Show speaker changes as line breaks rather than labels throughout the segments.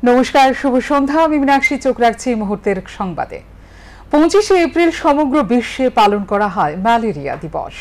নমস্কার, শুভ সন্ধ্যা। আমি মীনাক্ষী, চোখ রাখছি মুহূর্তের সংবাদে। 25শে এপ্রিল সমগ্র বিশ্বে পালন করা হয় ম্যালেরিয়া দিবস।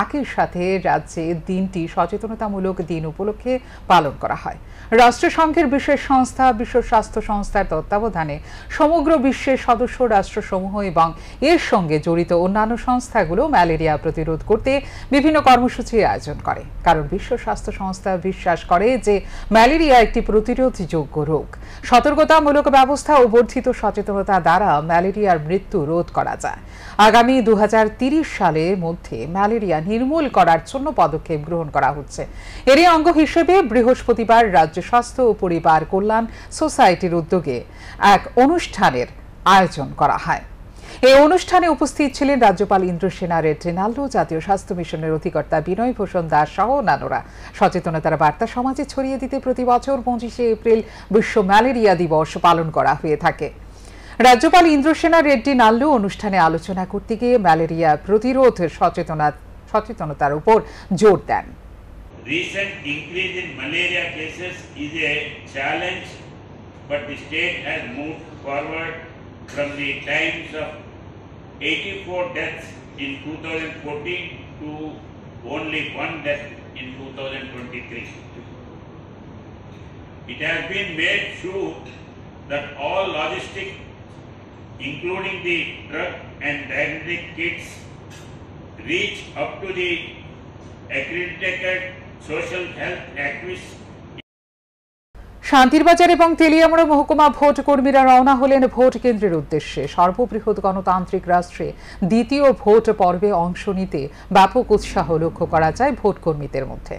একই সাথে রাজ্যে দিনটি সচেতনতামূলক দিন উপলক্ষে পালন করা হয়। রাষ্ট্রসংঘের বিশেষ সংস্থা বিশ্ব স্বাস্থ্য সংস্থার তত্ত্বাবধানে সমগ্র বিশ্বের সদস্য রাষ্ট্রসমূহ এবং এর সঙ্গে জড়িত অন্যান্য সংস্থাগুলো ম্যালেরিয়া প্রতিরোধ করতে বিভিন্ন কর্মসূচি আয়োজন করে। কারণ বিশ্ব স্বাস্থ্য সংস্থা বিশ্বাস করে যে ম্যালেরিয়া একটি প্রতিরোধযোগ্য রোগ। সতর্কতামূলক ব্যবস্থা ও বর্ধিত সচেতনতা দ্বারা ম্যালেরিয়ার মৃত্যু রোধ করা যায়। আগামী 2030 সালের মধ্যে ম্যালেরিয়া নির্মূল করার জন্য পদক্ষেপ গ্রহণ করা হচ্ছে। এরই অঙ্গ হিসেবে বৃহস্পতিবার রাজ্য স্বাস্থ্য ও পরিবার কল্যাণ সোসাইটির উদ্যোগে এক অনুষ্ঠানের আয়োজন করা হয়। এই অনুষ্ঠানে উপস্থিত ছিলেন রাজ্যপাল ইন্দ্রসেনা রেড্ডি-নাল্লু, জাতীয় স্বাস্থ্য মিশনের অধিকর্তা বিনয় ভূষণ দাস সহ অন্যান্যরা। সচেতনতার বার্তা সমাজে ছড়িয়ে দিতে প্রতি বছর 25শে এপ্রিল বিশ্ব ম্যালেরিয়া দিবস পালন করা হয়ে থাকে। রাজ্যপাল ইন্দ্রসেনা রেড্ডি-নাল্লু অনুষ্ঠানে আলোচনা করতে গিয়ে ম্যালেরিয়া প্রতিরোধ সচেতনতার উপর জোর দেন।
Recent increase in malaria cases is a challenge, but the state has moved forward from the times of 84 deaths in 2014 to only 1 death in 2023. It has been made sure that all logistics, including the drug and diagnostic kits, reach up to the accredited social health activists.
Santirbazar এবং তেলিয়ামুড়া মহকুমা vote কর্মীরা রওনা হলেন vote কেন্দ্রের উদ্দেশ্যে। সর্ববৃহৎ গণতান্ত্রিক রাষ্ট্রে দ্বিতীয় ভোট পর্বে অংশ নিতে ব্যাপক উৎসাহ লক্ষ্য করা যায় ভোট কর্মীদের মধ্যে।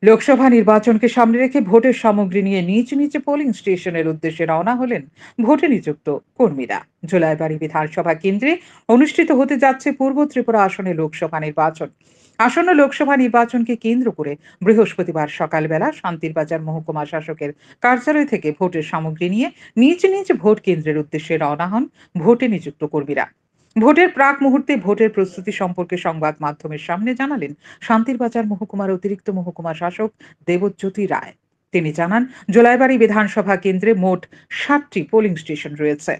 লোকসভা নির্বাচনকে সামনে রেখে ভোটের সামগ্রী নিয়ে নিজ নিজ পোলিং স্টেশনের উদ্দেশ্যে রওনা হলেন ভোটে নিযুক্ত কর্মীরা। জোলাইবাড়ি বিধানসভা কেন্দ্রে অনুষ্ঠিত হতে যাচ্ছে পূর্ব ত্রিপুরা আসনে লোকসভা নির্বাচন। আসন্ন লোকসভা নির্বাচনকে কেন্দ্র করে বৃহস্পতিবার সকালবেলা শান্তিরবাজার মহকুমা শাসকের কার্যালয় থেকে ভোটের সামগ্রী নিয়ে নিজ নিজ ভোট কেন্দ্রের উদ্দেশ্যে রওনা হন ভোটে নিযুক্ত কর্মীরা। ভোটের প্রাক মুহূর্তে ভোটের প্রস্তুতি সম্পর্কে সংবাদ মাধ্যমের সামনে জানালেন শান্তিরবাজার মহকুমার অতিরিক্ত মহকুমা শাসক দেবজ্যোতি রায়। তিনি জানান, জোলাইবাড়ি বিধানসভা কেন্দ্রে মোট 60টি পোলিং স্টেশন রয়েছে।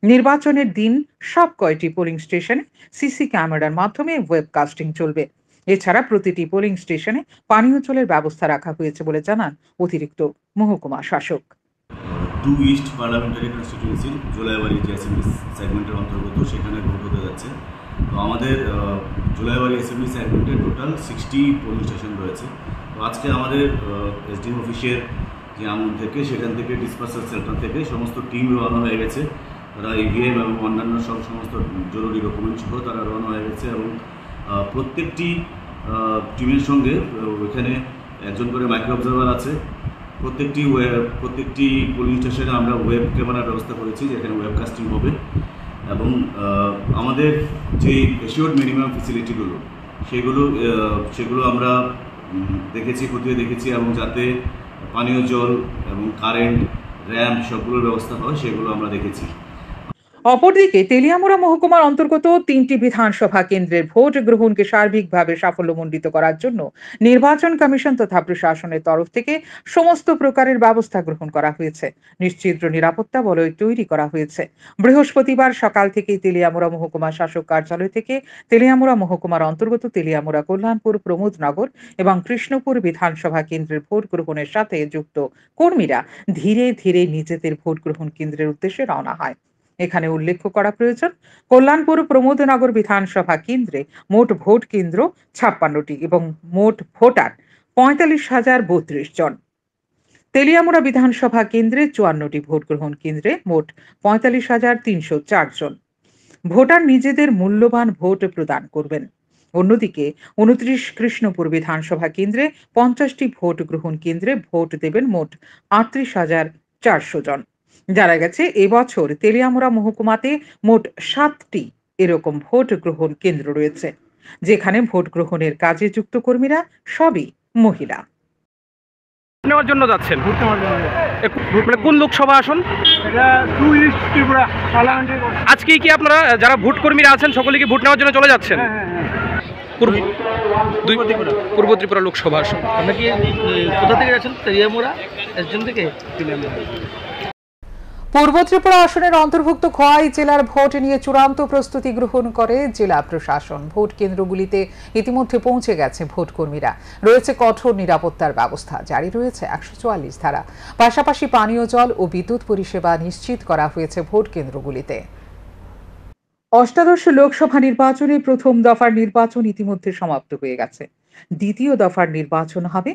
নির্বাচনের দিন সব কয়টি পোলিং স্টেশনে সিসি ক্যামেরার মাধ্যমে ওয়েবকাস্টিং চলবে। এছাড়া প্রতিটি পোলিং স্টেশনে পানীয় জলের ব্যবস্থা রাখা হয়েছে বলে জানান অতিরিক্ত মহকুমা শাসক।
2 ইস্ট পার্লামেন্টারি কনস্টিটিউয়েন্সির জোলাইবাড়ি যে অ্যাসেম্বলি সেগমেন্টের অন্তর্গত সেখানে ভোট হতে যাচ্ছে। তো আমাদের জোলাইবাড়ি অ্যাসেম্বলি সেগমেন্টে টোটাল 60 পোলিং স্টেশন রয়েছে। তো আজকে আমাদের এসডিএম অফিসের যে আমল থেকে সেখান থেকে ডিসপার্সাল সেন্টার থেকে সমস্ত টিম রওনা হয়ে গেছে। তারা ইভিএম এবং অন্যান্য সমস্ত জরুরি ডকুমেন্ট সহ তারা রওনা হয়ে গেছে এবং প্রত্যেকটি টিমের সঙ্গে ওইখানে একজন করে মাইক্রো অবজারভার আছে। প্রত্যেকটি পোলিং স্টেশনে আমরা ওয়েব ক্যামেরার ব্যবস্থা করেছি, যেখানে ওয়েবকাস্টিং হবে এবং আমাদের যে এশিওর্ড মিনিমাম ফেসিলিটিগুলো সেগুলো আমরা খতিয়ে দেখেছি এবং যাতে পানীয় জল এবং কারেন্ট, র্যাম্প সবগুলোর ব্যবস্থা হয় সেগুলো আমরা দেখেছি।
অপরদিকে তেলিয়ামুড়া মহকুমার অন্তর্গত 3টি বিধানসভা কেন্দ্রের ভোট গ্রহণকে সার্বিকভাবে সাফল্যমণ্ডিত করার জন্য নির্বাচন কমিশন তথা প্রশাসনের তরফ থেকে সমস্ত প্রকারের ব্যবস্থা গ্রহণ করা হয়েছে। নিশ্চিদ্র নিরাপত্তা বলয় তৈরি করা হয়েছে। বৃহস্পতিবার সকাল থেকেই তেলিয়ামুড়া মহকুমা শাসক কার্যালয় থেকে তেলিয়ামুড়া মহকুমার অন্তর্গত তেলিয়ামুড়া, কল্যাণপুর, প্রমোদনগর এবং কৃষ্ণপুর বিধানসভা কেন্দ্রের ভোট গ্রহণের সাথে যুক্ত কর্মীরা ধীরে ধীরে নিজেদের ভোট গ্রহণ কেন্দ্রের উদ্দেশ্যে রওনা হয়। এখানে উল্লেখ করা প্রয়োজন, কল্যাণপুর প্রমোদনগর বিধানসভা কেন্দ্রে মোট ভোট কেন্দ্র 56টি এবং মোট ভোটার 45,032 জন। তেলিয়ামুড়া বিধানসভা কেন্দ্রে 54টি ভোট গ্রহণ কেন্দ্রে মোট 45,304 জন ভোটার নিজেদের মূল্যবান ভোট প্রদান করবেন। অন্যদিকে 29 কৃষ্ণপুর বিধানসভা কেন্দ্রে 50টি ভোট গ্রহণ কেন্দ্রে ভোট দেবেন মোট 38,400 জন। জানা গেছে এবছর তেলিয়ামুড়া মহকুমাতে মোট 7টি এরকম ভোট গ্রহণ কেন্দ্র রয়েছে, যেখানে ভোট গ্রহণের কাজে যুক্ত কর্মীরা সবই মহিলা।
নেওয়ার জন্য যাচ্ছেন কোন লোকসভা আসন? আজকে কি আপনারা যারা ভোট কর্মীরা আছেন সকলে কি ভোট নেওয়ার জন্য চলে যাচ্ছেন? পূর্ব ত্রিপুরা লোকসভা আসন।
আমরা কি কোথা থেকে যাচ্ছেন? তেলিয়ামুড়া এসডিএম থেকে।
পূর্ব ত্রিপুরা আসনের অন্তর্ভুক্ত খোয়াই জেলার ভোট নিয়ে চূড়ান্ত প্রস্তুতি গ্রহণ করে জেলা প্রশাসন। ভোট কেন্দ্রগুলিতে ইতিমধ্যে পৌঁছে গেছে ভোট কর্মীরা। রয়েছে কঠোর নিরাপত্তার ব্যবস্থা, জারি রয়েছে 144 ধারা। পাশাপাশি পানীয় জল ও বিদ্যুৎ পরিষেবা নিশ্চিত করা হয়েছে ভোট কেন্দ্রগুলিতে। অষ্টাদশ লোকসভা নির্বাচনে প্রথম দফার নির্বাচন ইতিমধ্যে সমাপ্ত হয়ে গেছে। দ্বিতীয় দফার নির্বাচন হবে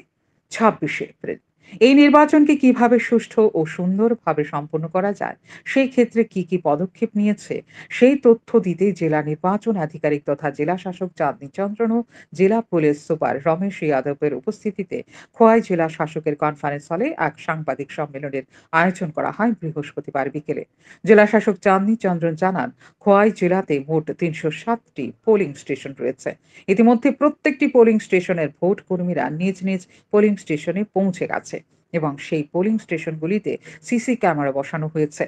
26 এপ্রিল। এই নির্বাচনকে কিভাবে সুষ্ঠু ও সুন্দরভাবে সম্পন্ন করা যায়, সেই ক্ষেত্রে কি কি পদক্ষেপ নিয়েছে, সেই তথ্য দিতে জেলা নির্বাচন আধিকারিক তথা জেলা শাসক চাঁদনী চন্দ্রন ও জেলা পুলিশ সুপার রমেশ যাদবের উপস্থিতিতে খোয়াই জেলা শাসকের কনফারেন্স হলে এক সাংবাদিক সম্মেলনের আয়োজন করা হয় বৃহস্পতিবার বিকেলে। জেলা শাসক চাঁদনী চন্দ্রন জানান, খোয়াই জেলাতে মোট 307টি পোলিং স্টেশন রয়েছে। ইতিমধ্যে প্রত্যেকটি পোলিং স্টেশনের ভোট কর্মীরা নিজ নিজ পোলিং স্টেশনে পৌঁছে গেছে এবং সেই পোলিং স্টেশনগুলিতে সিসি ক্যামেরা বসানো হয়েছে।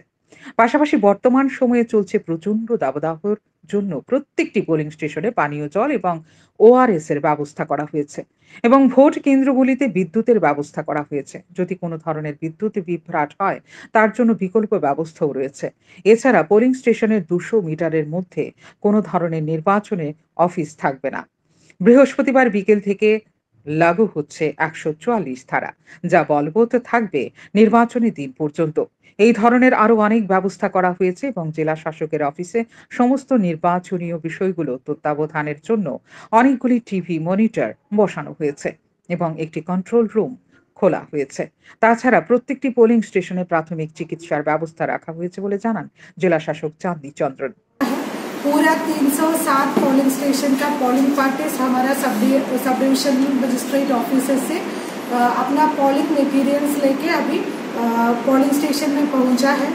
পাশাপাশি বর্তমান সময়ে চলছে প্রচন্ড দাবদাহর জন্য প্রত্যেকটি পোলিং স্টেশনে পানীয় জল এবং ওআরএস এর ব্যবস্থা করা হয়েছে এবং ভোট কেন্দ্রগুলিতে বিদ্যুতের ব্যবস্থা করা হয়েছে। যদি কোনো ধরনের বিদ্যুৎ বিভ্রাট হয়, তার জন্য বিকল্প ব্যবস্থাও রয়েছে। এছাড়া পোলিং স্টেশনের 200 মিটারের মধ্যে কোনো ধরনের নির্বাচনে অফিস থাকবে না। বৃহস্পতিবার বিকেল থেকে লাগু হচ্ছে 144 ধারা, যা বলবৎ থাকবে নির্বাচনের দিন পর্যন্ত। এই ধরনের আরো অনেক ব্যবস্থা করা হয়েছে এবং জেলা শাসকের অফিসে সমস্ত নির্বাচনীয় বিষয়গুলো তত্ত্বাবধানের জন্য অনেকগুলি টিভি মনিটর বসানো হয়েছে এবং একটি কন্ট্রোল রুম খোলা হয়েছে। তাছাড়া প্রত্যেকটি পোলিং স্টেশনে প্রাথমিক চিকিৎসার ব্যবস্থা রাখা হয়েছে বলে জানান জেলা শাসক চাঁদনী চন্দ্রন।
पूरा 307 पोलिंग स्टेशन का पोलिंग पार्टीज हमारा सब डिविजन मजिस्ट्रेट ऑफिसर से अपना पोलिंग मटेरियल्स लेके अभी पोलिंग स्टेशन में पहुंचा है।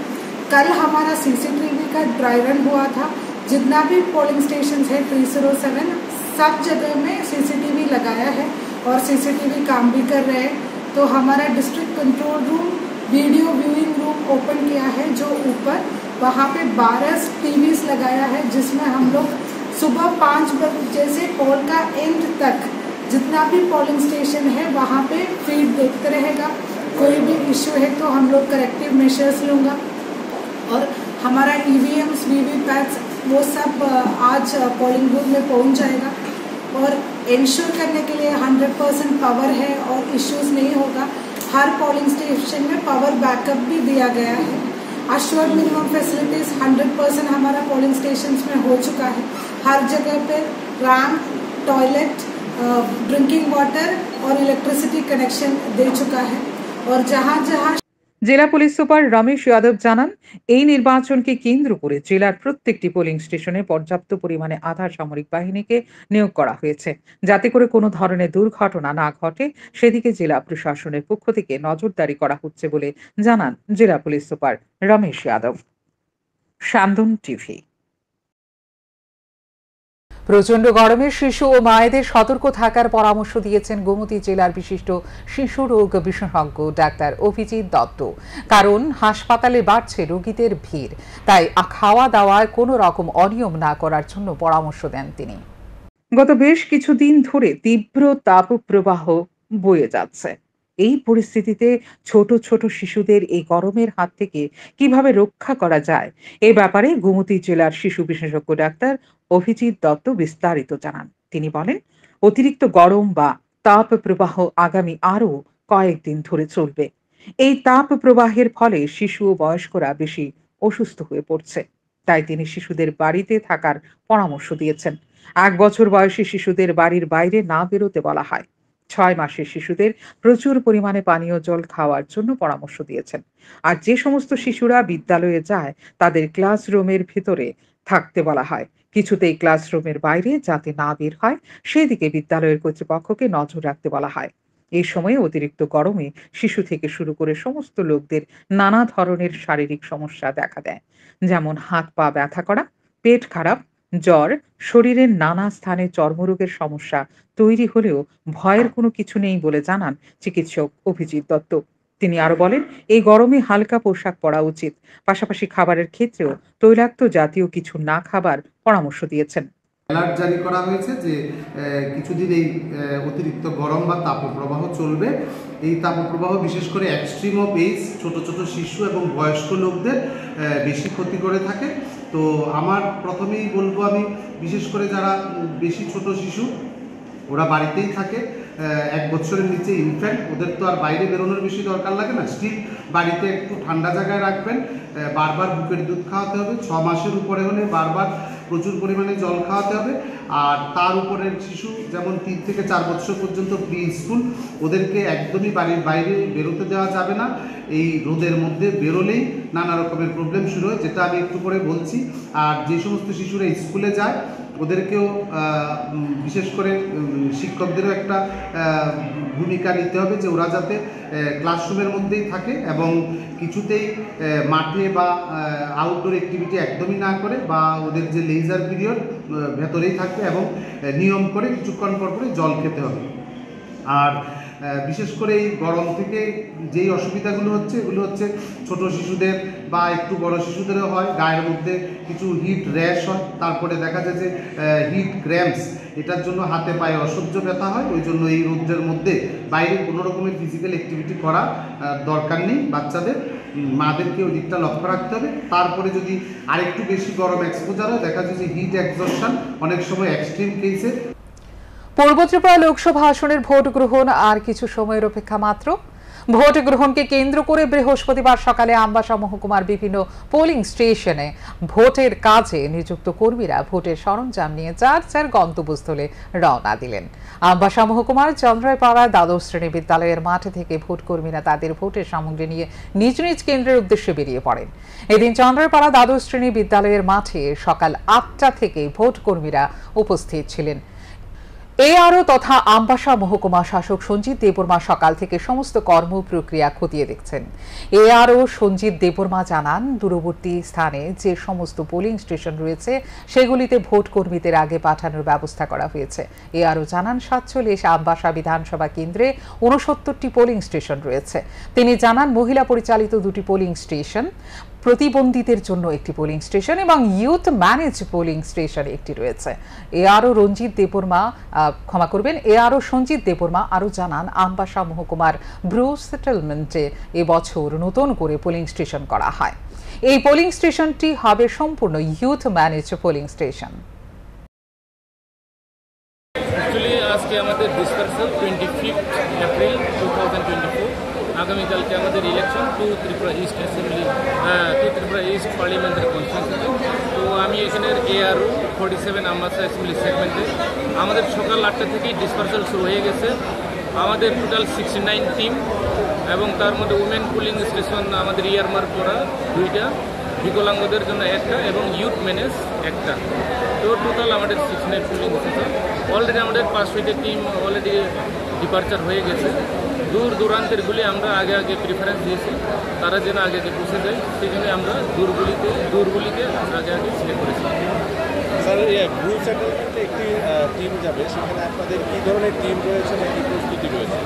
कल हमारा सीसीटीवी का ड्राई रन हुआ था। जितना भी पोलिंग स्टेशन है 307 सब जगह में सीसीटीवी लगाया है और सीसीटीवी काम भी कर रहे हैं। तो हमारा district control room video viewing room open किया है, जो ऊपर वहाँ पे 12 टीवीज लगाया है, जिसमें हम लोग सुबह 5 बजे से पोल का एंड तक जितना भी पोलिंग स्टेशन है वहाँ पे फीड देखते रहेगा। कोई भी इश्यू है तो हम लोग करेक्टिव मेजर्स लूँगा। और हमारा ईवीएम्स वीवीपैट्स वो सब आज पोलिंग बूथ में पहुँच जाएगा और इंश्योर करने के लिए 100% पावर है और इश्यूज नहीं होगा। हर पोलिंग स्टेशन में पावर बैकअप भी दिया गया है। अश्योर्ड मिनिमम फैसिलिटीज 100% हमारा पोलिंग स्टेशन में हो चुका है। हर जगह पे रैम्प, टॉयलेट, ड्रिंकिंग वाटर और इलेक्ट्रिसिटी कनेक्शन दे चुका है। और जहाँ जहाँ
জেলা পুলিশ সুপার রমেশ যাদব জানান, এই নির্বাচনকে কেন্দ্র করে জেলার প্রত্যেকটি পোলিং স্টেশনে পর্যাপ্ত পরিমাণে আধা সামরিক বাহিনীকে নিয়োগ করা হয়েছে, যাতে করে কোনো ধরনের দুর্ঘটনা না ঘটে সেদিকে জেলা প্রশাসনের পক্ষ থেকে নজরদারি করা হচ্ছে বলে জানান জেলা পুলিশ সুপার রমেশ যাদব। শান্তন টিভি। প্রচন্ড গরমে শিশু ও মায়েদের সতর্ক থাকার পরামর্শ দিয়েছেন গোমতী জেলার বিশিষ্ট শিশু রোগ বিশেষজ্ঞ ডাক্তার অভিজিৎ দত্ত। কারণ হাসপাতালে বাড়ছে রোগীদের ভিড়, তাই খাওয়া দাওয়ায় কোনো রকম অনিয়ম না করার জন্য পরামর্শ দেন তিনি। গত বেশ কিছুদিন ধরে তীব্র তাপপ্রবাহ বয়ে যাচ্ছে। এই পরিস্থিতিতে ছোট ছোট শিশুদের এই গরমের হাত থেকে কিভাবে রক্ষা করা যায়, এ ব্যাপারে গোমতী জেলার শিশু বিশেষজ্ঞ ডাক্তার অভিজিৎ দত্ত বিস্তারিত জানান। তিনি বলেন, অতিরিক্ত গরম বা তাপ প্রবাহ আগামী আরো কয়েকদিন ধরে চলবে। এই তাপ প্রবাহের ফলে শিশু ও বয়স্করা বেশি অসুস্থ হয়ে পড়ছে, তাই তিনি শিশুদের বাড়িতে থাকার পরামর্শ দিয়েছেন। 1 বছর বয়সী শিশুদের বাড়ির বাইরে না বেরোতে বলা হয়। 6 মাসের শিশুদের প্রচুর পরিমাণে পানীয় জল খাওয়ার জন্য পরামর্শ দিয়েছেন। আর যে সমস্ত শিশুরা বিদ্যালয়ে যায় তাদের ক্লাসরুমের ভিতরে থাকতে বলা হয়। কিছুতেই ক্লাসরুমের বাইরে যাতে না বের হয় সেদিকে বিদ্যালয়ের কর্তৃপক্ষকে নজর রাখতে বলা হয়। এই সময়ে অতিরিক্ত গরমে শিশু থেকে শুরু করে সমস্ত লোকদের নানা ধরনের শারীরিক সমস্যা দেখা দেয়, যেমন হাত পা ব্যথা করা, পেট খারাপ, জ্বর, শরীরের নানা স্থানে চর্মরোগের সমস্যা তৈরি হলেও ভয়ের কোনো কিছু নেই বলে জানান চিকিৎসক অভিজিৎ দত্ত। তিনি আরো বলেন, এই গরমে হালকা পোশাক পরা উচিত। পাশাপাশি খাবারের ক্ষেত্রেও তৈলাক্ত জাতীয় কিছু না খাবার পরামর্শ দিয়েছেন।
অ্যালার্ট জারি করা হয়েছে যে কিছুদিন এই অতিরিক্ত গরম বা তাপপ্রবাহ চলবে। এই তাপপ্রবাহ বিশেষ করে এক্সট্রিম অফ এজ, ছোট ছোট শিশু এবং বয়স্ক লোকদের বেশি ক্ষতি করে থাকে। তো আমার প্রথমেই বলবো, আমি বিশেষ করে যারা বেশি ছোট শিশু, ওরা বাড়িতেই থাকে, 1 বছরের নিচে ইনফ্যান্ট, ওদের তো আর বাইরে বেরোনোর বেশি দরকার লাগে না, স্টিল বাড়িতে একটু ঠান্ডা জায়গায় রাখবেন। বারবার বুকের দুধ খাওয়াতে হবে। 6 মাসের উপরে হলে বারবার প্রচুর পরিমাণে জল খাওয়াতে হবে। আর তার উপরের শিশু যেমন 3 থেকে 4 বছর পর্যন্ত প্রি স্কুল, ওদেরকে একদমই বাড়ির বাইরে বেরোতে দেওয়া যাবে না। এই রোদের মধ্যে বেরোলেই নানা রকমের প্রবলেম শুরু হয়, যেটা আমি একটু পরে বলছি। আর যে সমস্ত শিশুরা স্কুলে যায়, ওদেরকেও বিশেষ করে শিক্ষকদেরও একটা ভূমিকা নিতে হবে যে ওরা যাতে ক্লাসরুমের মধ্যেই থাকে এবং কিছুতেই মাঠে বা আউটডোর অ্যাক্টিভিটি একদমই না করে, বা ওদের যে লেজার পিরিয়ড ভেতরেই থাকবে এবং নিয়ম করে কিছুক্ষণ পর পরে জল খেতে হবে। আর বিশেষ করে এই গরম থেকে যেই অসুবিধাগুলো হচ্ছে, এগুলো হচ্ছে ছোট শিশুদের বা একটু বড় শিশুদেরও হয়। গায়ের মধ্যে কিছু হিট র্যাশ হয়, তারপরে দেখা যায় যে হিট ক্র্যাম্পস, এটার জন্য হাতে পায়ে অসহ্য ব্যথা হয়। ওই জন্য এই রোদের মধ্যে বাইরে কোনো রকমের ফিজিক্যাল অ্যাক্টিভিটি করা দরকার নেই বাচ্চাদের। মাদেরকে ওই দিকটা লক্ষ্য রাখতে হবে। তারপরে যদি আরেকটু বেশি গরম এক্সপোজার হয়, দেখা যায় যে হিট এক্সজস্টন, অনেক সময় এক্সট্রিম কেসে।
পূর্ব ত্রিপুরা লোকসভা আসনের ভোট গ্রহণ আর কিছু সময়ের অপেক্ষা মাত্র। ভোট গ্রহণকে কেন্দ্র করে বৃহস্পতিবার সকালে আমবাসা মহকুমার বিভিন্ন পোলিং স্টেশনে ভোটের কাজে নিযুক্ত কর্মীরা ভোটের সরঞ্জাম নিয়ে যার যার গন্তব্যস্থলে রওনা দিলেন। আমবাসা মহকুমার চন্দ্রাইপাড়া দ্বাদশ শ্রেণী বিদ্যালয়ের মাঠ থেকে ভোট কর্মীরা তাদের ভোটের সামগ্রী নিয়ে নিজ নিজ কেন্দ্রের উদ্দেশ্যে বেরিয়ে পড়েন। এদিন চন্দ্রাইপাড়া দ্বাদশ শ্রেণী বিদ্যালয়ের মাঠে সকাল 8টা থেকে ভোট কর্মীরা উপস্থিত ছিলেন। এআরও তথা আমবাসা মহকুমা শাসক সঞ্জিত দেববর্মা সকাল থেকে সমস্ত কর্ম প্রক্রিয়া খতিয়ে দেখছেন। এআরও সঞ্জিত দেববর্মা জানান, দূরবর্তী স্থানে যে সমস্ত পোলিং স্টেশন রয়েছে সেগুলিতে ভোট কর্মীদের আগে পাঠানোর ব্যবস্থা করা হয়েছে। এআরও জানান, 47 আমবাসা বিধানসভা কেন্দ্রে 69টি পোলিং স্টেশন রয়েছে। তিনি জানান, মহিলা পরিচালিত 2টি পোলিং স্টেশন, প্রতিবন্ধীদের জন্য একটি পোলিং স্টেশন এবং ইউথ ম্যানেজ পোলিং স্টেশন একটি রয়েছে। এআরও সঞ্জিত দেববর্মা আরও জানান, আমবাসা মহকুমার ব্রু সেটেলমেন্টে এবছর নতুন করে পোলিং স্টেশন করা হয়। এই পোলিং স্টেশনটি হবে সম্পূর্ণ ইউথ ম্যানেজ পোলিং স্টেশন।
আজকে আমাদের ডিসপার্সাল 25 এপ্রিল 2024। আগামীকালকে আমাদের election to Tripura East parliamentary constituency. তো আমি এখানের এআরও 47 আমবাসা অ্যাসেম্বলি সেগমেন্টে আমাদের সকাল 8টা থেকেই ডিসপার্সাল শুরু হয়ে গেছে। আমাদের টোটাল 69 টিম এবং তার মধ্যে উমেন পুলিং স্টেশন আমাদের ইয়ারমার্ক করা 2টা, বিকলাঙ্গদের জন্য 1টা এবং ইউথ ম্যানেজ 1টা। তো টোটাল আমাদের 69 পুলিং স্টেশন। অলরেডি আমাদের 500টা টিম অলরেডি ডিপার্চার হয়ে গেছে। দূর দূরান্তেরগুলি আমরা আগে আগে প্রিফারেন্স দিয়েছি, তারা যেন আগে আগে পৌঁছে যায়, সেই জন্য আমরা দূরগুলিকে আগে আগে সিলেক্ট করেছি।
স্যার, ব্লু সেটেলমেন্টে একটি টিম যাবে, সেখানে আপনাদের কী ধরনের টিম রয়েছে বা কী প্রস্তুতি রয়েছে?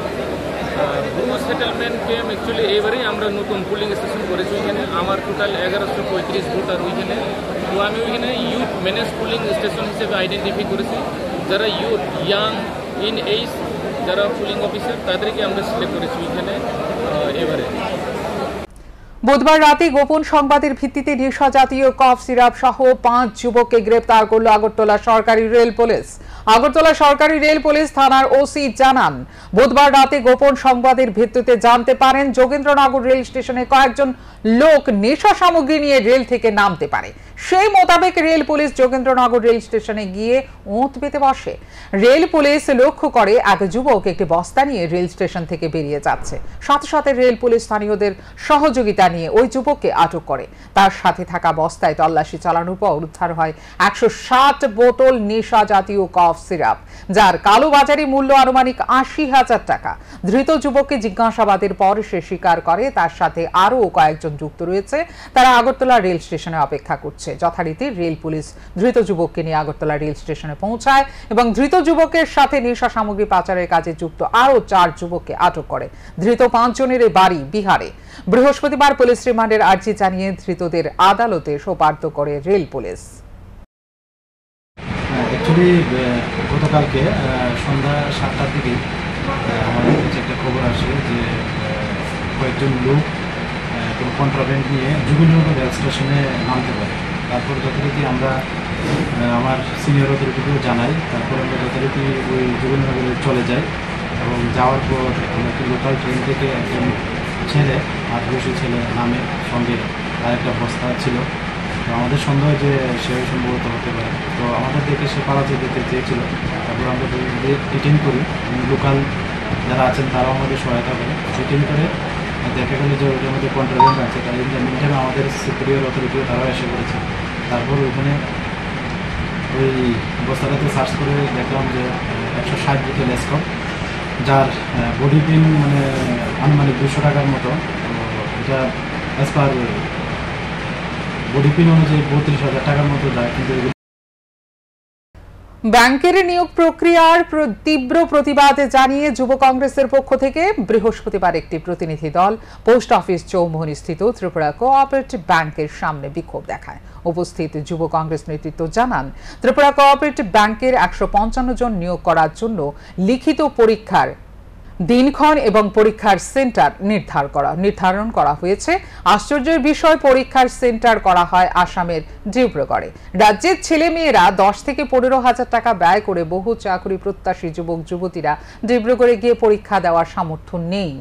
ব্লু সেটেলমেন্ট টিম অ্যাকচুয়ালি এবারেই আমরা নতুন পুলিং স্টেশন করেছি। ওইখানে আমার টোটাল 1135 ভোটার ওইখানে। তো আমি ওইখানে ইউথ ম্যানেজ পুলিং স্টেশন হিসেবে আইডেন্টিফাই করেছি। যারা ইউথ ইয়াং ইন এজ যারা পুলিং অফিসার, তাদেরকে আমরা সিলেক্ট করেছি ওইখানে এবারে।
বুধবার রাতে গোপন সংবাদের ভিত্তিতে নেশা জাতীয় কফ সিরাপ সহ 5 যুবককে গ্রেপ্তার করল আগরতলা সরকারি রেল পুলিশ। আগরতলা সরকারি রেল পুলিশ থানার ওসি জানান, বুধবার রাতে গোপন সংবাদের ভিত্তিতে জানতে পারেন যোগেন্দ্রনগর রেল স্টেশনে কয়েকজন লোক নেশা সামগ্রী নিয়ে রেল থেকে নামতে পারে। সেই মোতাবেক রেল পুলিশ যোগেন্দ্রনগর রেল স্টেশনে গিয়ে ওঁত পেতে বসে। রেল পুলিশ লক্ষ্য করে এক যুবক একটি বস্তা নিয়ে রেল স্টেশন থেকে বেরিয়ে যাচ্ছে। সাথে সাথে রেল পুলিশ স্থানীয়দের সহযোগিতা নিয়ে ওই যুবককে আটক করে। তার সাথে থাকা বস্তায় তল্লাশি চালানোর পর উদ্ধার হয় 160 বোতল নেশা জাতীয় কফ সিরাপ, যার কালোবাজারি মূল্য আনুমানিক 80,000 টাকা। ধৃত যুবককে জিজ্ঞাসাবাদের পর সে স্বীকার করে তার সাথে আরও কয়েকজন যুক্ত রয়েছে। তারা আগরতলা রেল স্টেশনে অপেক্ষা করছে। যথারীতি রেল পুলিশ ধৃত যুবককে নিয়ে আগরতলা রেল স্টেশনে পৌঁছায় এবং ধৃত যুবকের সাথে নেশা সামগ্রী পাচারের কাজে যুক্ত আরও 4 যুবককে আটক করে। ধৃত 5 জনের বাড়ি বিহারে। বৃহস্পতিবার পুলিশ রিমান্ডের আর্জি জানিয়ে ধৃতদের আদালতে সোপর্দ করে রেল পুলিশ।
অ্যাকচুয়ালি গতকালকে সন্ধ্যা 7টার দিকে আমাদের কাছে একটা খবর আসে যে কয়েকজন লোক কোনো কন্ট্রাব্যান্ড নিয়ে যুগলনগর রেল স্টেশনে নামতে পারে। তারপর যথারীতি আমরা আমার সিনিয়র অথরিটিকেও জানাই। তারপর আমরা যথারীতি ওই যুগলনগরে চলে যাই এবং যাওয়ার পর একটি লোকাল ট্রেন থেকে একজন ছেলে 18 ছেলে নামে, সঙ্গে আর একটা বস্তা ছিল। তো আমাদের সন্দেহ যে সে সম্ভবত হতে পারে। তো আমাদের দেখে সে পালাতে যেতে চেয়েছিল। তারপর আমরা ডিটেইন করি এবং লোকাল যারা আছেন তারাও আমাদের সহায়তা করে। ডিটেইন করে দেখা গেল যে ওইটার মধ্যে কন্ট্রাব্যান্ড আছে। তাই মিনটাইমে আমাদের সুপিরিয়র অথরিটিও তারাও এসে করেছে। তারপর ওইখানে ওই বস্তাটাতে সার্চ করে দেখলাম যে 160 বোতল স্কপ, যার বডি পিন মানে আনুমানিক 200 টাকার মতো। তো এটা অ্যাজ পার বডি পিন অনুযায়ী 32,000 টাকার মতো যায়। কিন্তু
ব্যাংকের নিয়োগ প্রক্রিয়ার তীব্র প্রতিবাদ জানিয়ে যুব কংগ্রেসের পক্ষ থেকে বৃহস্পতিবার একটি প্রতিনিধি দল পোস্ট অফিস চৌমুহনী স্থিত ত্রিপুরা কোঅপারেটিভ ব্যাংকের সামনে বিক্ষোভ দেখায়। উপস্থিত যুব কংগ্রেস নেতৃত্ব জানান, ত্রিপুরা কোঅপারেটিভ ব্যাংকের 155 জন নিয়োগ করার জন্য লিখিত পরীক্ষার দিনক্ষণ এবং পরীক্ষার সেন্টার নির্ধারণ করা হয়েছে। আশ্চর্যের বিষয়, পরীক্ষার সেন্টার করা হয় আসামের ডিব্রুগড়ে। রাজ্যের ছেলে মেয়েরা 10 থেকে 15,000 টাকা ব্যয় করে বহু চাকরি প্রত্যাশী যুবক যুবতীরা ডিব্রুগড়ে গিয়ে পরীক্ষা দেওয়ার সামর্থ্য নেই।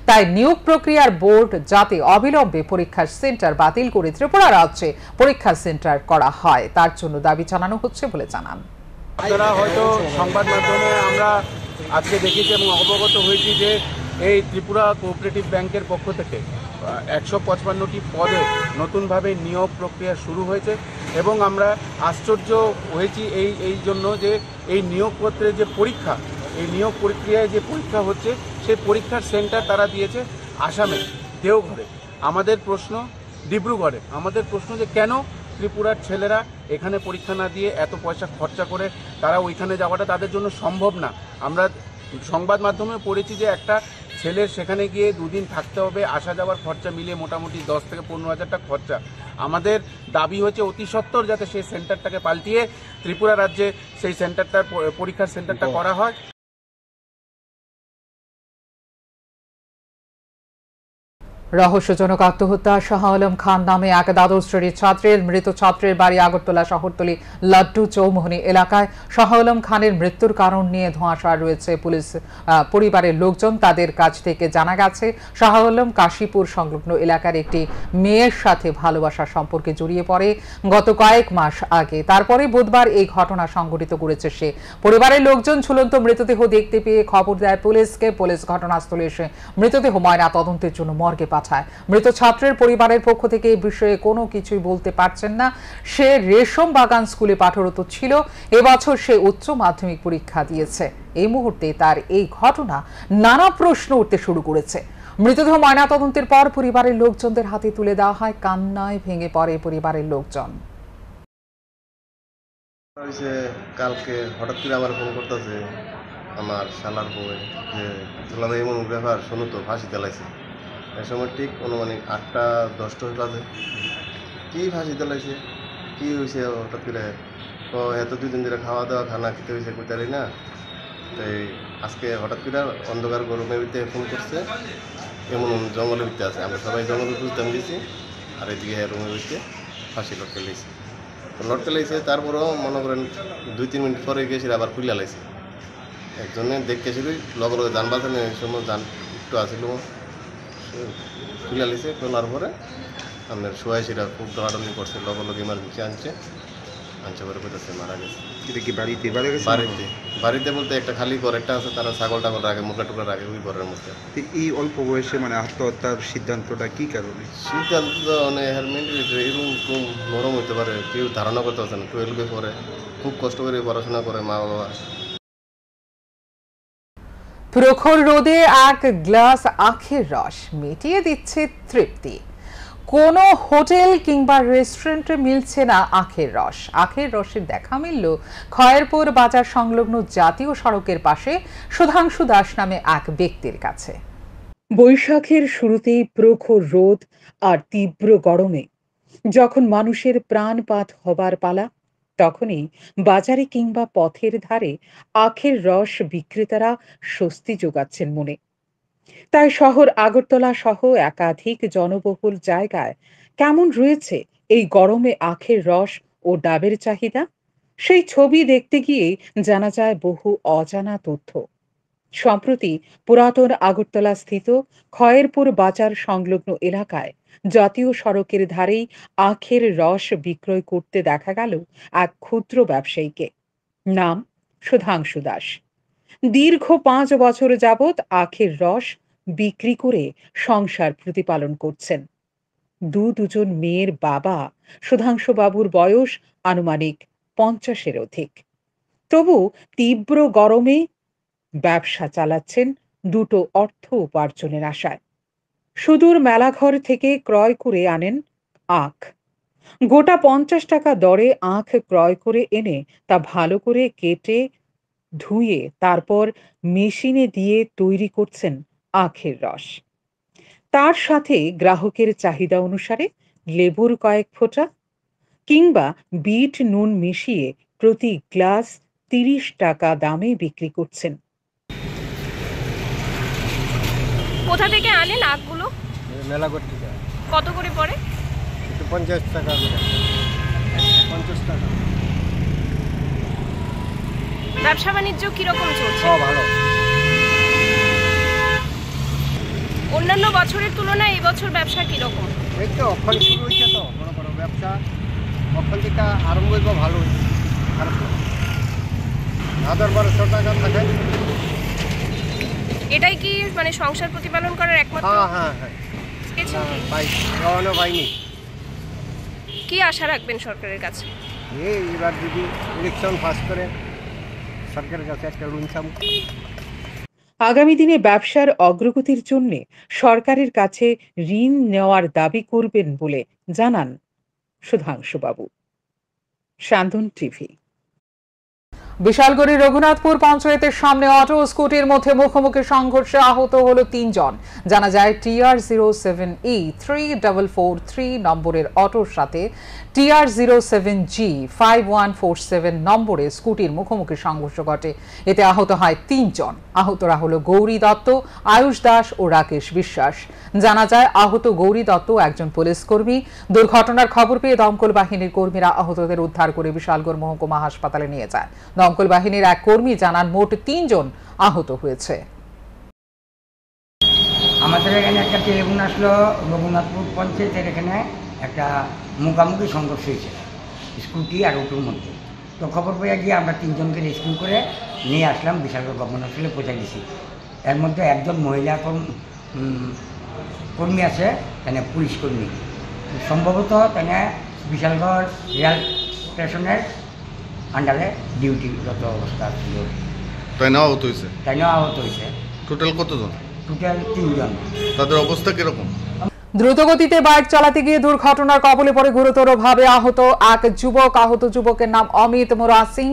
তাই নিয়োগ প্রক্রিয়ার বোর্ড যাতে অবিলম্বে পরীক্ষার সেন্টার বাতিল করে ত্রিপুরা রাজ্যে পরীক্ষা সেন্টার করা হয় তার জন্য দাবি জানানো হচ্ছে বলে জানান।
আপনারা হয়তো সংবাদ মাধ্যমে আমরা আজকে দেখেছি এবং অবগত হয়েছি যে এই ত্রিপুরা কোঅপারেটিভ ব্যাংকের পক্ষ থেকে 155টি পদে নতুনভাবে নিয়োগ প্রক্রিয়া শুরু হয়েছে এবং আমরা আশ্চর্য হয়েছি এই জন্য যে এই নিয়োগপত্রের যে পরীক্ষা, এই নিয়োগ প্রক্রিয়ায় যে পরীক্ষা হচ্ছে সেই পরীক্ষার সেন্টার তারা দিয়েছে আসামে দেওঘরে। আমাদের প্রশ্ন ডিব্রুগড়ে। আমাদের প্রশ্ন যে কেন ত্রিপুরার ছেলেরা এখানে পরীক্ষা না দিয়ে এত পয়সা খরচা করে তারা ওইখানে যাওয়াটা তাদের জন্য সম্ভব না। আমরা সংবাদ মাধ্যমে পড়েছি যে একটা ছেলের সেখানে গিয়ে 2 দিন থাকতে হবে, আসা যাওয়ার খরচা মিলিয়ে মোটামুটি 10 থেকে 15,000 টাকা খরচা। আমাদের দাবি হচ্ছে অতি সত্বর যাতে সেই সেন্টারটাকে পাল্টিয়ে ত্রিপুরা রাজ্যে সেই সেন্টারটার পরীক্ষার সেন্টারটা করা হয়।
রহস্যজনক আত্মহত্যা। শাহ আলম খান নামে এক দ্বাদশ শ্রেণীর ছাত্রের মৃত ছাত্রের বাড়ি আগরতলা শহরতলি লাড্ডু চৌমুহনী এলাকায়। শাহ আলম খানের মৃত্যুর কারণ নিয়ে ধোঁয়াশা রয়েছে পরিবারের লোকজন। তাদের কাছ থেকে জানা গেছে শাহ আলম কাশীপুর সংলগ্ন এলাকার একটি মেয়ের সাথে ভালোবাসার সম্পর্কে জড়িয়ে পড়ে গত কয়েক মাস আগে। তারপরে বুধবার এই ঘটনা সংঘটিত করেছে সে। পরিবারের লোকজন ঝুলন্ত মৃতদেহ দেখতে পেয়ে খবর দেয় পুলিশকে। পুলিশ ঘটনাস্থলে এসে মৃতদেহ ময়না তদন্তের জন্য মর্গে পাঠায়। মৃত ছাত্রের পরিবারের পক্ষ থেকে এই বিষয়ে কোনো কিছুই বলতে পারছেন না। সে রেশম বাগান স্কুলে পাঠরত ছিল। এবছর সে উচ্চ মাধ্যমিক পরীক্ষা দিয়েছে। এই মুহূর্তে তার এই ঘটনা নানা প্রশ্ন উঠতে শুরু করেছে। মৃতদেহ ময়নাতদন্তের পর পরিবারের লোকজনদের হাতে তুলে দেওয়া হয়। কান্নায় ভেঙে পড়ে পরিবারের লোকজন।
কালকে হঠাৎ করে আমার ফোন করতেছে আমার শালার বউ যে দুলাভাই এমন ব্যাপার শোনো তো ফাঁসি দিলাইছে। এ সময় ঠিক অনুমানিক 8টা-10টা বাজে। কী ফাঁসি দিলাইছে, কী হয়েছে হঠাৎ করে? এত 2 দিন ধরে খাওয়া দাওয়া খানা খেতে হয়েছে কইতারি না। তাই আজকে হঠাৎ করে অন্ধকার গরমের ভিতরে ফোন করছে, এমন জঙ্গলের ভিতরে আছে। আমরা সবাই জঙ্গলে খুঁজতাম গেছি, আর এদিকে রুমের ভিতরে ফাঁসি লটকে লাইছে। তারপরেও মনে করেন 2-3 মিনিট পরে গিয়েছিল আবার খুলে লাইছে। একজনে দেখতেছিল লগে লগে যান বাঁচানো সময় যান একটু আসিল, খুলে লাইছে। খোলার পরে আপনার সোয়াইশিরা খুব দৌড়াদৌড়ি করছে, লগে লগে ইমার্জেন্সি আনছে পরে কোথাছে মারা গেছে।
এটা কি বাড়িতে?
বাড়িতে বলতে একটা খালি ঘর একটা আছে, তারা ছাগল টাগল রাখে, মুখা টুকরা রাখে ওই ঘরের মধ্যে।
এই অল্প বয়সে মানে আত্মহত্যার সিদ্ধান্তটা কি কারণে?
সিদ্ধান্ত মানে এরকম নরম হইতে পারে কেউ ধারণা করতে পারছে না। 12-এ পড়ে, খুব কষ্ট করে পড়াশোনা করে মা বাবা।
প্রখর রোদে এক গ্লাস আখের রস মিটিয়ে দিচ্ছে তৃপ্তি। কোনো হোটেল কিংবা রেস্টুরেন্টে মিলছে না আখের রস। আখের রসের দেখা মিলল খয়েরপুর বাজার সংলগ্ন জাতীয় সড়কের পাশে সুধাংশু দাস নামে এক ব্যক্তির কাছে। বৈশাখের শুরুতেই প্রখর রোদ আর তীব্র গরমে যখন মানুষের প্রাণপাত হবার পালা, তখনই বাজারে কিংবা পথের ধারে আখের রস বিক্রেতারা স্বস্তি যোগাচ্ছেন মনে। তাই শহর আগরতলা সহ একাধিক জনবহুল জায়গায় কেমন রয়েছে এই গরমে আখের রস ও ডাবের চাহিদা, সেই ছবি দেখতে গিয়ে জানা যায় বহু অজানা তথ্য। সম্প্রতি পুরাতন আগরতলা স্থিত খয়েরপুর বাজার সংলগ্ন এলাকায় জাতীয় সড়কের ধারেই আখের রস বিক্রয় করতে দেখা গেল এক ক্ষুদ্র ব্যবসায়ীকে। নাম সুধাংশু দাস। দীর্ঘ 5 বছর যাবৎ আখের রস বিক্রি করে সংসার প্রতিপালন করছেন। দুজন মেয়ের বাবা সুধাংশু বাবুর বয়স আনুমানিক 50-এর অধিক। তবু তীব্র গরমে ব্যবসা চালাচ্ছেন দুটো অর্থ উপার্জনের আশায়। সুদূর মেলাঘর থেকে ক্রয় করে আনেন আখ। গোটা 50 টাকা দরে আখ ক্রয় করে এনে তা ভালো করে কেটে ধুয়ে তারপর মেশিনে দিয়ে তৈরি করছেন আখের রস। তার সাথে গ্রাহকের চাহিদা অনুসারে লেবুর কয়েক ফোঁটা কিংবা বিট নুন মিশিয়ে প্রতি গ্লাস 30 টাকা দামে বিক্রি করছেন।
কোথা থেকে আনেন আখগুলো?
মেলাঘর থেকে।
কত করে পড়ে?
50 টাকা। 50 টাকা।
ব্যবসা বাণিজ্য কিরকম চলছে?
ভালো।
অন্যান্য বছরের তুলনায় এই বছর ব্যবসা কিরকম?
এই তো অক্ষণ শুরু হয়েছে, তো বড় বড় ব্যবসা অক্ষণ থেকে আরম্ভ হইব, ভালো হয়েছে। 1000-1200 টাকা থাকে।
এটাই কি মানে সংসার প্রতিপালন করার একমাত্র?
হ্যাঁ। পাইনি।
কি আশা রাখবেন সরকারের কাছে?
এইবার যদি ইলেকশন পাস করে সরকারের কাছে একটা ঋণ চাম।
আগামী দিনে ব্যবসার অগ্রগতির জন্য সরকারের কাছে ঋণ নেওয়ার দাবি করবেন বলে জানান সুধাংশু বাবু। শান্তন টিভি। বিশালগড়ের রঘুনাথপুর পঞ্চায়েতের সামনে অটো ও স্কুটির মধ্যে মুখোমুখি সংঘর্ষে আহত হলো 3 জন। জানা যায় TR07E3443 নম্বরের অটোর সাথে TR07G5147 নম্বরের স্কুটির মুখোমুখি সংঘর্ষ ঘটে। এতে আহত হয় 3 জন। আহতরা হলো গৌরী দত্ত, আয়ুষ দাস ও রাকেশ বিশ্বাস। জানা যায় আহত গৌরী দত্ত একজন পুলিশ কর্মী। দুর্ঘটনার খবর পেয়ে দমকল বাহিনীর কর্মীরা আহতদের উদ্ধার করে বিশালগড় মহকুমা হাসপাতালে নিয়ে যায়। দমকল বাহিনীর এক কর্মী জানান মোট 3 জন আহত হয়েছে।
আমাদের এখানে একটা টেলিফোন আসলো, রঘুনাথপুর পঞ্চায়েতের এখানে একটা মুখোমুখি সংঘর্ষ হয়েছে স্কুটি আর অটোর মধ্যে। তো খবর পেয়ে গিয়ে আমরা 3 জনকে রেস্কিউ করে নিয়ে আসলাম, বিশালগড় গভর্নমেন্ট হসপিটালে পৌঁছে দিয়েছি। এর মধ্যে একজন মহিলা কর্মী আছে, তাহলে পুলিশ কর্মী, সম্ভবত তাহলে বিশালগড় রেল স্টেশনের আন্ডারে ডিউটিরত অবস্থা ছিল।
তাই না আহত হয়েছে? টোটাল কতজন?
টোটাল 3 জন।
তাদের অবস্থা কিরকম?
দ্রুতগতিতে বাইক চালাতে গিয়ে দুর্ঘটনার কবলে পড়ে গুরুতরভাবে আহত এক যুবক। আহত যুবকের নাম অমিত মোরা সিং।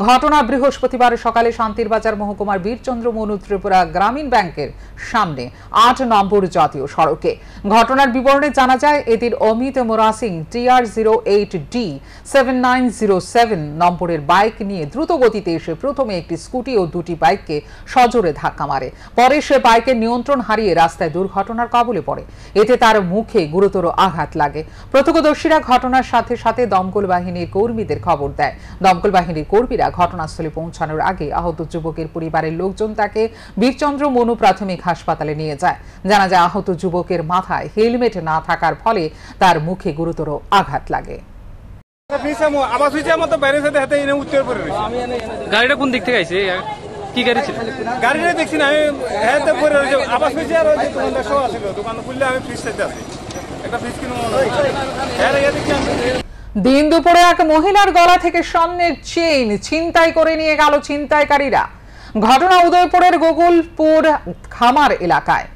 ঘটনা বৃহস্পতিবার সকালে শান্তিরবাজার মহকুমার বীরচন্দ্র মনু ত্রিপুরা গ্রামীণ ব্যাংকের সামনে 8 নম্বর জাতীয় সড়কে। ঘটনার বিবরণে জানা যায় এদিন অমিত মোরা সিং TR08D7907 নম্বরের বাইক নিয়ে দ্রুত গতিতে এসে প্রথমে একটি স্কুটি ও 2টি বাইককে সজোরে ধাক্কা মারে। পরে সে বাইকের নিয়ন্ত্রণ হারিয়ে রাস্তায় দুর্ঘটনার কবলে পড়ে। এতে তার মুখে গুরুতর আঘাত লাগে। প্রত্যক্ষদর্শীরা ঘটনার সাথে সাথে দমকল বাহিনীর কর্মীদের খবর দেয়। দমকল বাহিনীর কর্মীরা ঘটনাস্থলে পৌঁছানোর আগে আহত যুবকের পরিবারের লোকজন তাকে বীরচন্দ্র মনু প্রাথমিক হাসপাতালে নিয়ে যায়। জানা যায় আহত যুবকের মাথায় হেলমেট না থাকার ফলে তার মুখে গুরুতর আঘাত লাগে।
গাড়িটা কোন দিক থেকে আইছে? কি গাড়ি ছিল?
গাড়িটা দেখছি না, আমি হেতে পরে আবাস হয়েছে আর ওই দোকানটা শো আছিল, দোকান খুললে আমি ফ্রিজ চাইতে আছি, একটা ফ্রিজ কিনে
দিন দুপুরে এক মহিলার গলা থেকে স্বর্ণের চেইন ছিনতাই করে নিয়ে গেল ছিনতাইকারীরা। ঘটনা উদয়পুরের গোকুলপুর খামার এলাকায়।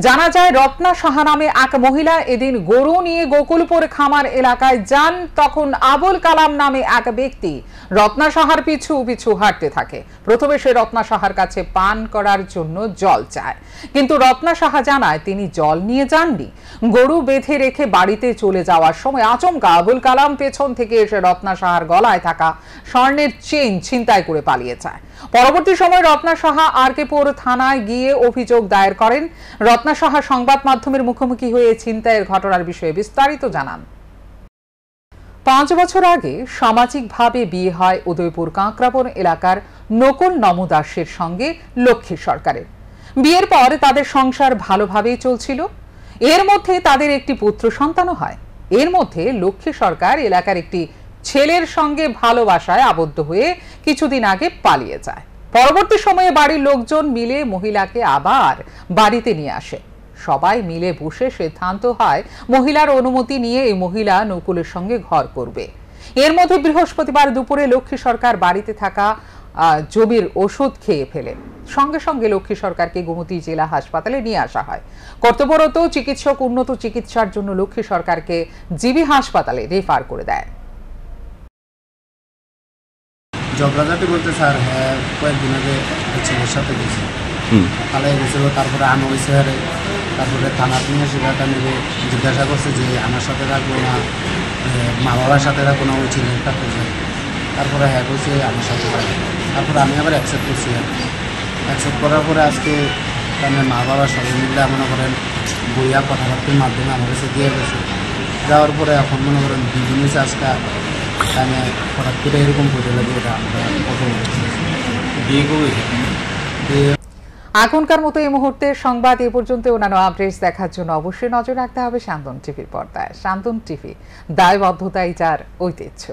জানা যায় রত্না সাহা নামে এক মহিলা এদিন গরু নিয়ে গোকুলপুর খামার এলাকায় যান। তখন আবুল কালাম নামে এক ব্যক্তি রত্না সাহার পিছু পিছু হাঁটতে থাকে। প্রথমে সে রত্না সাহার কাছে পান করার জন্য জল চায়, কিন্তু রত্না সাহা জানায় তিনি জল নিয়ে যাননি। গরু বেঁধে রেখে বাড়িতে চলে যাওয়ার সময় আচমকা আবুল কালাম পেছন থেকে এসে রত্না সাহার গলায় থাকা স্বর্ণের চেইন ছিনতাই করে পালিয়ে যায়। পরবর্তী সময় রত্না সাহা আরকেপুর থানায় গিয়ে অভিযোগ দায়ের করেন। রত্না সাহা সংবাদ মাধ্যমের মুখোমুখি হয়ে ছিনতাইয়ের ঘটনার বিষয়ে বিস্তারিত জানান। 5 বছর আগে সামাজিকভাবে বিয়ে হয় উদয়পুর কাঁকড়াবন এলাকার নকুল নমদাসের সঙ্গে লক্ষ্মী সরকারের। বিয়ের পর তাদের সংসার ভালোভাবেই চলছিল। এর মধ্যে তাদের একটি পুত্র সন্তানও হয়। এর মধ্যে লক্ষ্মী সরকার এলাকার একটি ছেলের সঙ্গে ভালোবাসায় আবদ্ধ হয়ে কিছুদিন আগে পালিয়ে যায়। পরবর্তী সময়ে বাড়ির লোকজন মিলে মহিলাকে আবার বাড়িতে নিয়ে আসে। সবাই মিলে বসে সিদ্ধান্ত হয় মহিলার অনুমতি নিয়ে এই মহিলা নকুলের সঙ্গে ঘর করবে। এর মধ্যে বৃহস্পতিবার দুপুরে লক্ষ্মী সরকার বাড়িতে থাকা জমির ওষুধ খেয়ে ফেলে। সঙ্গে সঙ্গে লক্ষ্মী সরকারকে গোমতী জেলা হাসপাতালে নিয়ে আসা হয়। কর্তব্যরত চিকিৎসক উন্নত চিকিৎসার জন্য লক্ষ্মী সরকারকে জিবি হাসপাতালে রেফার করে দেয়।
ঝগড়াঝাটি বলতে স্যার হ্যাঁ কয়েকদিন আগে ছেলের সাথে গেছে, পালাই গেছিল। তারপরে আনা হয়েছে হারে, তারপরে থানার নিয়ে সেটা নিয়ে জিজ্ঞাসা করছে যে আমার সাথে রাখবো না, মা বাবার সাথে রাখবো না, ওই ছেলের কাছে যায়। তারপরে হ্যাঁ বলছে আমার সাথে রাখবো। তারপরে আমি আবার অ্যাকসেপ্ট করছি। অ্যাকসেপ্ট করার পরে আজকে তাদের মা বাবা সবাই মিলে মনে করেন বইয়া কথাবার্তার মাধ্যমে আমার কাছে দিয়ে গেছে। যাওয়ার পরে এখন মনে করেন 2 দিন হয়েছে আজকে আমি হঠাৎ করে এরকম করে লাগে। এটা আমরা প্রথম বিয়ে করে
এখনকার মতো এই মুহূর্তের সংবাদ এ পর্যন্ত। অন্যান্য আপডেটস দেখার জন্য অবশ্যই নজর রাখতে হবে শান্তন টিভির পর্দায়। শান্তন টিভি, দায়বদ্ধতাই যার ঐতিহ্য।